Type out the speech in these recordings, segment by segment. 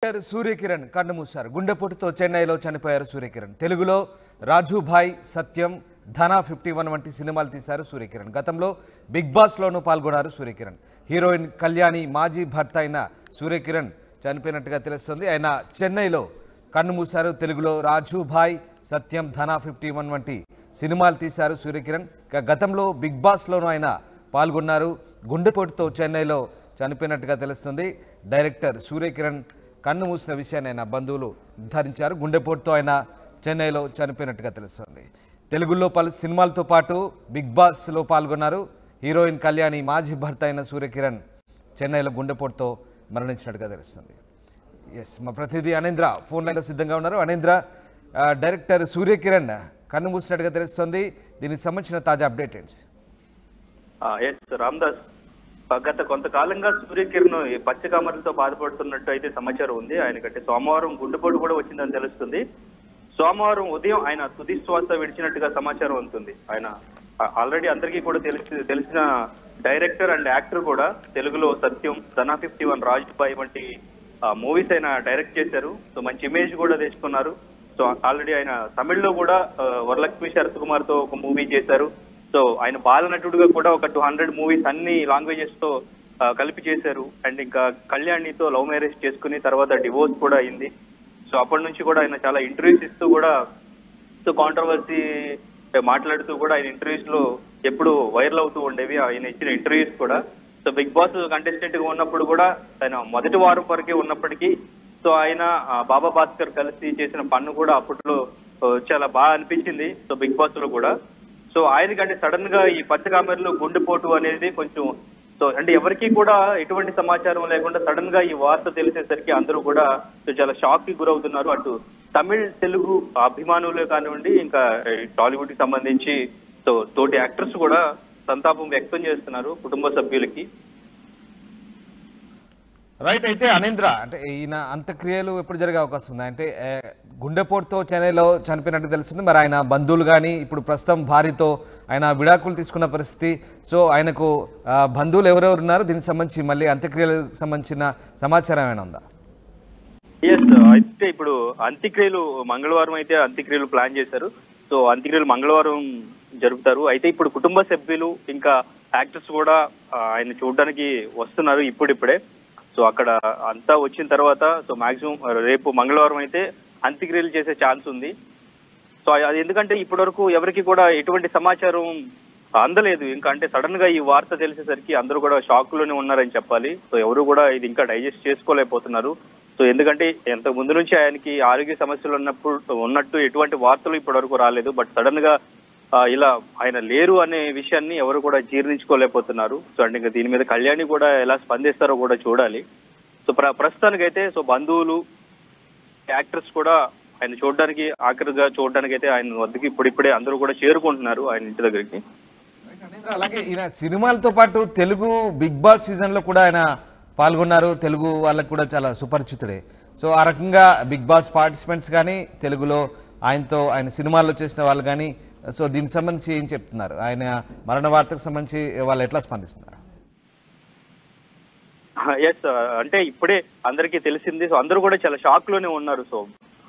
సూర్యకిరణ్ కన్నుమూశారు. గుండెపోటుతో చెన్నైలో చనిపోయారు సూర్యకిరణ్. తెలుగులో రాజుభాయ్, సత్యం, ధన 51 వంటి సినిమాలు తీశారు సూర్యకిరణ్. గతంలో బిగ్ బాస్లోనూ పాల్గొన్నారు సూర్యకిరణ్. హీరోయిన్ కళ్యాణి మాజీ భర్త అయిన సూర్యకిరణ్ చనిపోయినట్టుగా తెలుస్తుంది. ఆయన చెన్నైలో కన్నుమూశారు. తెలుగులో రాజుభాయ్, సత్యం, ధన 51 వంటి సినిమాలు తీశారు సూర్యకిరణ్. గతంలో బిగ్ బాస్లోనూ ఆయన పాల్గొన్నారు. గుండెపోటుతో చెన్నైలో చనిపోయినట్టుగా తెలుస్తుంది. డైరెక్టర్ సూర్యకిరణ్ కన్ను మూసిన విషయాన్ని ఆయన బంధువులు నిర్ధారించారు. గుండెపోటుతో ఆయన చెన్నైలో చనిపోయినట్టుగా తెలుస్తుంది. తెలుగులో పలు సినిమాలతో పాటు బిగ్ బాస్లో పాల్గొన్నారు. హీరోయిన్ కళ్యాణి మాజీ భర్త అయిన సూర్యకిరణ్ చెన్నైలో గుండెపోటుతో మరణించినట్టుగా తెలుస్తుంది. ఎస్, మా ప్రతినిధి అనేంద్ర ఫోన్ లైన్లో సిద్ధంగా ఉన్నారు. అనేంద్ర, డైరెక్టర్ సూర్యకిరణ్ కన్ను మూసినట్టుగా తెలుస్తుంది. దీనికి సంబంధించిన తాజా అప్డేట్ ఏంటి? రామ్దాస్, గత కొంతకాలంగా సూర్యకిరణ్ పచ్చకామర్లతో బాధపడుతున్నట్టు అయితే సమాచారం ఉంది. ఆయనకంటే సోమవారం గుండెపోటు కూడా వచ్చిందని తెలుస్తుంది. సోమవారం ఉదయం ఆయన తుది శ్వాస విడిచినట్టుగా సమాచారం ఉంటుంది. ఆయన ఆల్రెడీ అందరికీ కూడా తెలిసిన డైరెక్టర్ అండ్ యాక్టర్ కూడా. తెలుగులో సత్యం, ధన 51, రాజుభాయ్ వంటి మూవీస్ ఆయన డైరెక్ట్ చేశారు. సో మంచి ఇమేజ్ కూడా తెచ్చుకున్నారు. సో ఆల్రెడీ ఆయన తమిళ్లో కూడా వరలక్ష్మి శరత్ కుమార్ తో ఒక మూవీ చేశారు. సో ఆయన బాలనటుడుగా కూడా ఒక 200 మూవీస్ అన్ని లాంగ్వేజెస్ తో కలిపి చేశారు. అండ్ ఇంకా కళ్యాణితో లవ్ మ్యారేజ్ చేసుకుని తర్వాత డివోర్స్ కూడా అయింది. సో అప్పటి నుంచి కూడా ఆయన చాలా ఇంటర్వ్యూస్ ఇస్తూ కూడా, సో కాంట్రవర్సీ మాట్లాడుతూ కూడా ఆయన ఇంటర్వ్యూస్ లో ఎప్పుడు వైరల్ అవుతూ ఉండేవి ఆయన ఇచ్చిన ఇంటర్వ్యూస్ కూడా. సో బిగ్ బాస్ కంటెస్టెంట్ గా ఉన్నప్పుడు కూడా ఆయన మొదటి వారం వరకే ఉన్నప్పటికీ సో ఆయన బాబా భాస్కర్ కలిసి చేసిన పన్ను కూడా అప్పట్లో చాలా బాగా అనిపించింది. సో బిగ్ బాస్ లో కూడా సో ఆయనకంటే సడన్ గా ఈ పచ్చకామెరలో గుండెపోటు అనేది కొంచెం, సో అంటే ఎవరికి కూడా ఎటువంటి సమాచారం లేకుండా సడన్ గా ఈ వార్త తెలిసేసరికి అందరూ కూడా చాలా షాక్ కి గురవుతున్నారు. అటు తమిళ్, తెలుగు అభిమానులే కానివ్వండి, ఇంకా టాలీవుడ్ కి సంబంధించి సో తోటి యాక్టర్స్ కూడా సంతాపం వ్యక్తం చేస్తున్నారు కుటుంబ సభ్యులకి. రైట్. అయితే అనేంద్ర, అంటే ఈయన అంత్యక్రియలు ఎప్పుడు జరిగే అవకాశం ఉంది? అంటే గుండెపోటుతో చెన్నైలో చనిపోయినట్టు తెలుస్తుంది. మరి ఆయన బంధువులు కానీ ఇప్పుడు ప్రస్తుతం భార్యతో ఆయన విడాకులు తీసుకున్న పరిస్థితి. సో ఆయనకు బంధువులు ఎవరెవరు ఉన్నారు? దీనికి సంబంధించి మళ్ళీ అంత్యక్రియలకు సంబంధించిన సమాచారం ఏమైనా ఉందా? ఎస్, అయితే ఇప్పుడు అంత్యక్రియలు మంగళవారం అయితే అంత్యక్రియలు ప్లాన్ చేశారు. సో అంత్యక్రియలు మంగళవారం జరుపుతారు. అయితే ఇప్పుడు కుటుంబ సభ్యులు ఇంకా యాక్టర్స్ కూడా ఆయన చూడడానికి వస్తున్నారు ఇప్పుడిప్పుడే. సో అక్కడ అంతా వచ్చిన తర్వాత సో మాక్సిమం రేపు మంగళవారం అయితే అంత్యక్రియలు చేసే ఛాన్స్ ఉంది. సో అది ఎందుకంటే ఇప్పటి వరకు ఎవరికి కూడా ఎటువంటి సమాచారం అందలేదు. ఇంకా అంటే సడన్ గా ఈ వార్త తెలిసేసరికి అందరూ కూడా షాక్ లోనే ఉన్నారని చెప్పాలి. సో ఎవరు కూడా ఇది ఇంకా డైజెస్ట్ చేసుకోలేకపోతున్నారు. సో ఎందుకంటే ఎంత ముందు నుంచి ఆయనకి ఆరోగ్య సమస్యలు ఉన్నట్టు ఎటువంటి వార్తలు ఇప్పటి వరకు రాలేదు. బట్ సడన్ గా ఇలా ఆయన లేరు అనే విషయాన్ని ఎవరు కూడా జీర్ణించుకోలేకపోతున్నారు. సో అంటే ఇంకా దీని మీద కళ్యాణి కూడా ఎలా స్పందిస్తారో కూడా చూడాలి. సో ప్రస్తుతానికైతే సో బంధువులు, యాక్టర్స్ కూడా ఆయన చూడడానికి, ఆఖరిగా చూడడానికి అయితే ఆయన వద్దకి ఇప్పుడిప్పుడే అందరూ కూడా చేరుకుంటున్నారు ఆయన ఇంటి దగ్గరికి. అలాగే ఈయన సినిమాలతో పాటు తెలుగు బిగ్ బాస్ సీజన్ లో కూడా ఆయన పాల్గొన్నారు. తెలుగు వాళ్ళకు కూడా చాలా సుపరిచితుడే. సో ఆ రకంగా బిగ్ బాస్ పార్టిసిపెంట్స్ కానీ, తెలుగులో ఆయనతో ఆయన సినిమాల్లో చేసిన వాళ్ళు కానీ, సో దీనికి సంబంధించి ఏం చెప్తున్నారు? ఆయన మరణ వార్తకు సంబంధించి వాళ్ళు ఎట్లా స్పందిస్తున్నారు? ఎస్, అంటే ఇప్పుడే అందరికీ తెలిసింది. సో అందరూ కూడా చాలా షాక్ లోనే ఉన్నారు. సో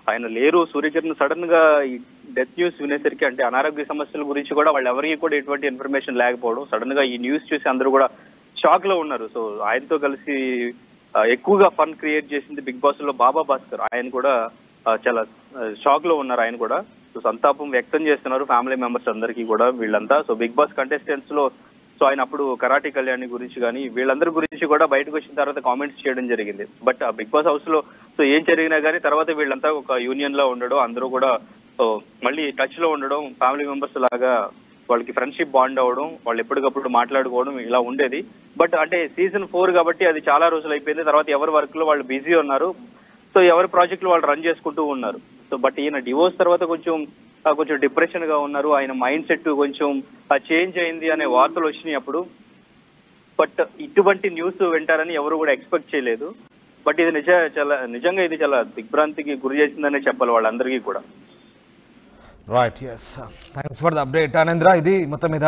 ఆయన లేరు, సూర్యకిరణ్ సడన్ గా ఈ డెత్ న్యూస్ వినేసరికి, అంటే అనారోగ్య సమస్యల గురించి కూడా వాళ్ళు ఎవరికి కూడా ఎటువంటి ఇన్ఫర్మేషన్ లేకపోవడం, సడన్ గా ఈ న్యూస్ చూసి అందరూ కూడా షాక్ లో ఉన్నారు. సో ఆయనతో కలిసి ఎక్కువగా ఫన్ క్రియేట్ చేసింది బిగ్ బాస్ లో బాబా భాస్కర్. ఆయన కూడా చాలా షాక్ లో ఉన్నారు. ఆయన కూడా సో సంతాపం వ్యక్తం చేస్తున్నారు ఫ్యామిలీ మెంబర్స్ అందరికీ కూడా వీళ్ళంతా. సో బిగ్ బాస్ కంటెస్టెంట్స్ లో సో ఆయన అప్పుడు కరాటే కళ్యాణి గురించి కానీ వీళ్ళందరి గురించి కూడా బయటకు వచ్చిన తర్వాత కామెంట్స్ చేయడం జరిగింది. బట్ ఆ బిగ్ బాస్ హౌస్ లో సో ఏం జరిగినా కానీ తర్వాత వీళ్ళంతా ఒక యూనియన్ లో ఉండడం, అందరూ కూడా సో మళ్ళీ టచ్ లో ఉండడం, ఫ్యామిలీ మెంబర్స్ లాగా వాళ్ళకి ఫ్రెండ్షిప్ బాండ్ అవ్వడం, వాళ్ళు ఎప్పటికప్పుడు మాట్లాడుకోవడం ఇలా ఉండేది. బట్ అంటే సీజన్ 4 కాబట్టి అది చాలా రోజులు అయిపోయింది. తర్వాత ఎవరి వర్క్ లో వాళ్ళు బిజీ ఉన్నారు. సో ఎవరి ప్రాజెక్టులు వాళ్ళు రన్ చేసుకుంటూ ఉన్నారు. సో బట్ ఈయన డివోర్స్ తర్వాత కొంచెం డిప్రెషన్ గా ఉన్నారు. ఆయన మైండ్ సెట్ కొంచెం చేంజ్ అయింది అనే వార్తలు వచ్చినాయి అప్పుడు. బట్ ఇటువంటి న్యూస్ వింటారని ఎవరు కూడా ఎక్స్పెక్ట్ చేయలేదు. బట్ ఇది నిజంగా ఇది చాలా దిగ్భ్రాంతికి గురి చేసిందనే చెప్పాలి వాళ్ళందరికీ కూడా. Right, yes, thanks for the update Anendra. ఇది మొత్తం మీద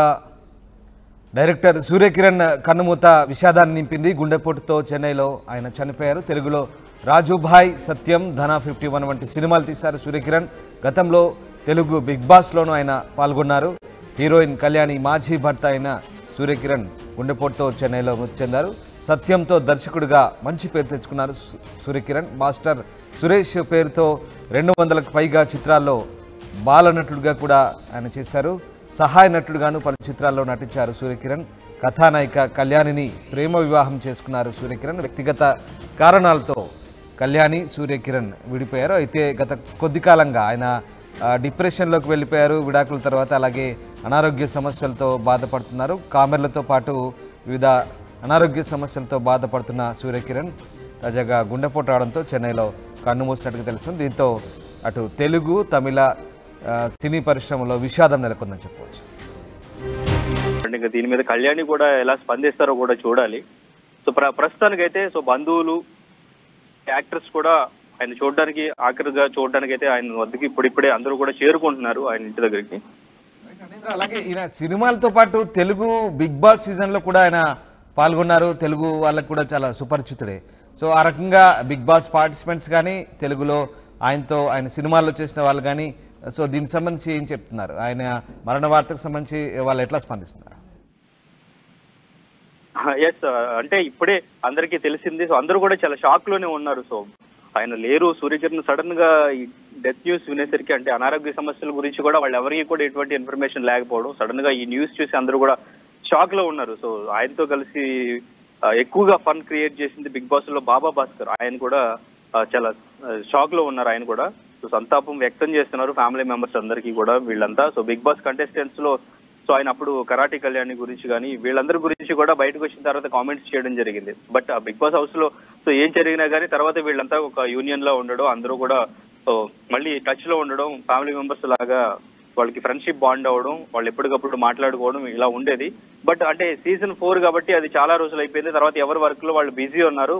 డైరెక్టర్ సూర్యకిరణ్ కన్నుమూత విషాదాన్ని నింపింది. గుండెపోటుతో చెన్నైలో ఆయన చనిపోయారు. తెలుగులో రాజుభాయ్, సత్యం, ధన 51 వంటి సినిమాలు తీశారు సూర్యకిరణ్. గతంలో తెలుగు బిగ్ బాస్లోనూ ఆయన పాల్గొన్నారు. హీరోయిన్ కళ్యాణి మాజీ భర్త అయిన సూర్యకిరణ్ గుండెపోటుతో చెన్నైలో మృతి చెందారు. సత్యంతో దర్శకుడిగా మంచి పేరు తెచ్చుకున్నారు సూర్యకిరణ్. మాస్టర్ సురేష్ పేరుతో 200కు పైగా చిత్రాల్లో బాలనటుడిగా కూడా ఆయన చేశారు. సహాయ నటుడుగాను పలు చిత్రాల్లో నటించారు సూర్యకిరణ్. కథానాయిక కళ్యాణిని ప్రేమ వివాహం చేసుకున్నారు సూర్యకిరణ్. వ్యక్తిగత కారణాలతో కళ్యాణి, సూర్యకిరణ్ విడిపోయారు. అయితే గత కొద్ది కాలంగా ఆయన డిప్రెషన్లోకి వెళ్ళిపోయారు విడాకుల తర్వాత. అలాగే అనారోగ్య సమస్యలతో బాధపడుతున్నారు. కామెర్లతో పాటు వివిధ అనారోగ్య సమస్యలతో బాధపడుతున్న సూర్యకిరణ్ తాజాగా గుండెపోటు రావడంతో చెన్నైలో కన్నుమూసినట్టుగా తెలుస్తుంది. దీంతో అటు తెలుగు, తమిళ సినీ పరిశ్రమలో విషాదం నెలకొందని చెప్పవచ్చు. ఇంకా దీని మీద కళ్యాణి కూడా ఎలా స్పందిస్తారో కూడా చూడాలి. సో ప్రస్తుతానికైతే బంధువులు, యాక్టర్స్ కూడా ఆయన చూడడానికి, ఆఖరిగా చూడడానికి అయితే ఆయన వద్దకి ఇప్పుడిప్పుడే అందరూ కూడా చేరుకుంటున్నారు ఆయన ఇంటి దగ్గరికి. అలాగే ఈయన సినిమాలతో పాటు తెలుగు బిగ్ బాస్ సీజన్లో కూడా ఆయన పాల్గొన్నారు. తెలుగు వాళ్ళకు కూడా చాలా సుపరిచితుడే. సో ఆ రకంగా బిగ్ బాస్ పార్టిసిపెంట్స్ కానీ, తెలుగులో ఆయన సినిమాల్లో చేసిన వాళ్ళు కానీ, సో దీనికి సంబంధించి ఏం చెప్తున్నారు? ఆయన మరణ వార్తకు సంబంధించి వాళ్ళు ఎట్లా స్పందిస్తున్నారు? ఎస్, అంటే ఇప్పుడే అందరికీ తెలిసింది. సో అందరూ కూడా చాలా షాక్ లోనే ఉన్నారు. సో ఆయన లేరు. సూర్యకిరణ్ సడన్ గా ఈ డెత్ న్యూస్ వినేసరికి, అంటే అనారోగ్య సమస్యల గురించి కూడా వాళ్ళు ఎవరికి కూడా ఎటువంటి ఇన్ఫర్మేషన్ లేకపోవడం, సడన్ గా ఈ న్యూస్ చూసి అందరూ కూడా షాక్ లో ఉన్నారు. సో ఆయనతో కలిసి ఎక్కువగా ఫన్ క్రియేట్ చేసింది బిగ్ బాస్ లో బాబా భాస్కర్. ఆయన కూడా చాలా షాక్ లో ఉన్నారు. ఆయన కూడా సో సంతాపం వ్యక్తం చేస్తున్నారు ఫ్యామిలీ మెంబర్స్ అందరికీ కూడా వీళ్ళంతా. సో బిగ్ బాస్ కంటెస్టెంట్స్ లో సో ఆయన అప్పుడు కరాటి కళ్యాణి గురించి కానీ వీళ్ళందరి గురించి కూడా బయటకు వచ్చిన తర్వాత కామెంట్స్ చేయడం జరిగింది. బట్ ఆ బిగ్ బాస్ హౌస్ లో సో ఏం జరిగినా కానీ తర్వాత వీళ్ళంతా ఒక యూనియన్ లో ఉండడం, అందరూ కూడా సో మళ్ళీ టచ్ లో ఉండడం, ఫ్యామిలీ మెంబర్స్ లాగా వాళ్ళకి ఫ్రెండ్షిప్ బాండ్ అవ్వడం, వాళ్ళు ఎప్పటికప్పుడు మాట్లాడుకోవడం ఇలా ఉండేది. బట్ అంటే సీజన్ 4 కాబట్టి అది చాలా రోజులు అయిపోయింది. తర్వాత ఎవరి వర్క్ లో వాళ్ళు బిజీ ఉన్నారు.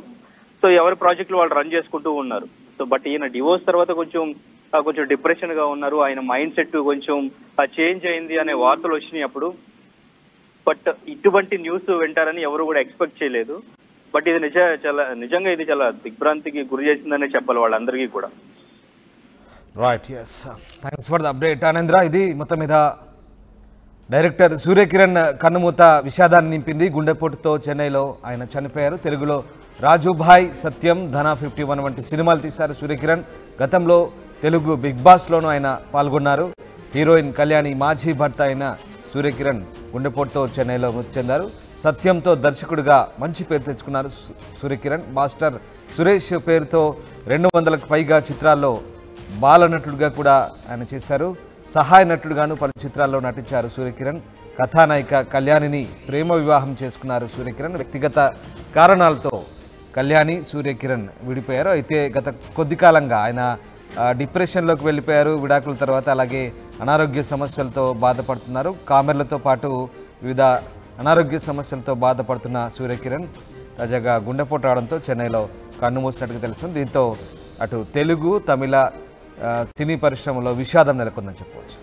సో ఎవరి ప్రాజెక్టులు వాళ్ళు రన్ చేసుకుంటూ ఉన్నారు. సో బట్ ఈయన డివోర్స్ తర్వాత కొంచెం డిప్రెషన్ గా ఉన్నారు. ఆయన మైండ్ సెట్ కొంచెం చేంజ్ అయింది అనే వార్తలు వచ్చినాయి అప్పుడు. బట్ ఇటువంటి న్యూస్ వింటారని ఎవరు కూడా ఎక్స్పెక్ట్ చేయలేదు. బట్ ఇది నిజంగా ఇది చాలా దిగ్భ్రాంతికి గురి చేసిందనే చెప్పాలి వాళ్ళందరికీ కూడా. Right, yes, thanks for the update ఆనంద్ర. ఇది మొత్తం మీద డైరెక్టర్ సూర్యకిరణ్ కన్నుమూత విషాదాన్ని నింపింది. గుండెపోటుతో చెన్నైలో ఆయన చనిపోయారు. తెలుగులో రాజుభాయ్, సత్యం, ధన 51 వంటి సినిమాలు తీశారు సూర్యకిరణ్. గతంలో తెలుగు బిగ్ బాస్లోనూ ఆయన పాల్గొన్నారు. హీరోయిన్ కళ్యాణి మాజీ భర్త అయిన సూర్యకిరణ్ గుండెపోటుతో చెన్నైలో మృతి చెందారు. సత్యంతో దర్శకుడిగా మంచి పేరు తెచ్చుకున్నారు సూర్యకిరణ్. మాస్టర్ సురేష్ పేరుతో 200కు పైగా చిత్రాల్లో బాలనటుడిగా కూడా ఆయన చేశారు. సహాయ నటుడుగాను పలు చిత్రాల్లో నటించారు సూర్యకిరణ్. కథానాయిక కళ్యాణిని ప్రేమ వివాహం చేసుకున్నారు సూర్యకిరణ్. వ్యక్తిగత కారణాలతో కళ్యాణి, సూర్యకిరణ్ విడిపోయారు. అయితే గత కొద్ది కాలంగా ఆయన డిప్రెషన్లోకి వెళ్ళిపోయారు విడాకుల తర్వాత. అలాగే అనారోగ్య సమస్యలతో బాధపడుతున్నారు. కామెర్లతో పాటు వివిధ అనారోగ్య సమస్యలతో బాధపడుతున్న సూర్యకిరణ్ తాజాగా గుండెపోటు రావడంతో చెన్నైలో కన్నుమూసినట్టుగా తెలుస్తుంది. దీంతో అటు తెలుగు, తమిళ సినీ పరిశ్రమలో విషాదం నెలకొందని చెప్పవచ్చు.